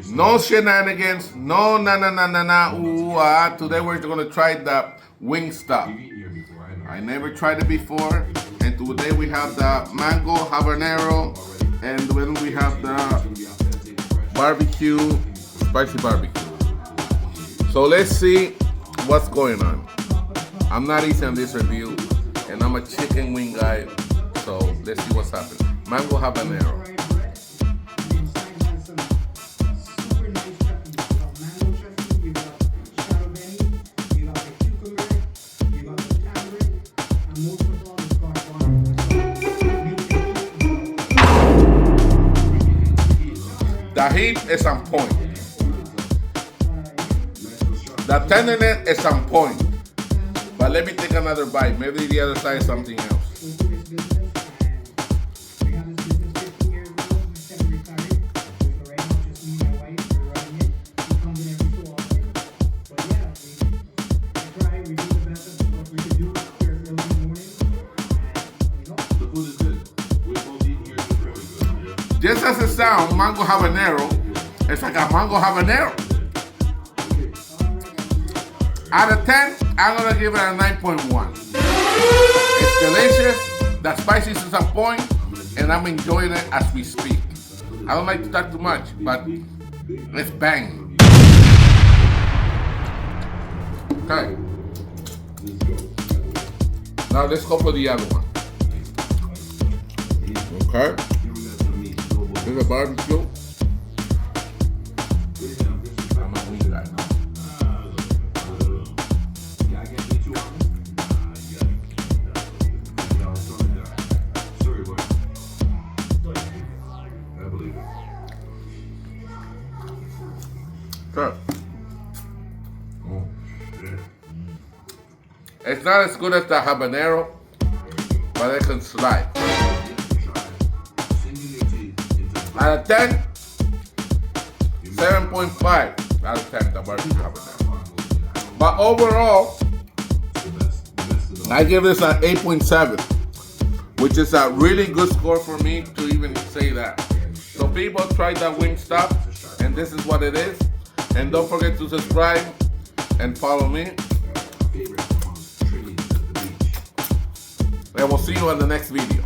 No shenanigans. No na. Ooh, ah. Today we're gonna try the Wingstop. I never tried it before, and today we have the mango habanero, and then we have the barbecue, spicy barbecue. So let's see what's going on. I'm not easy on this review, and I'm a chicken wing guy. So let's see what's happening. Mango habanero. The heat is on point. The tenderness is on point. But let me take another bite. Maybe the other side is something else. Just as it sounds, mango habanero, it's like a mango habanero. Out of 10, I'm gonna give it a 9.1. It's delicious, the spices is on point, and I'm enjoying it as we speak. I don't like to talk too much, but it's bang. Okay. Now let's go for the other one. Okay. Here's a barbecue. I'm a wing guy. Sure. It's not as good as the habanero, but it can slide. Out of 10, 7.5 out of 10 the barbecue habanero. But overall, I give this an 8.7, which is a really good score for me to even say that. So people, try that Wingstop, and this is what it is. And don't forget to subscribe and follow me. And we'll see you in the next video.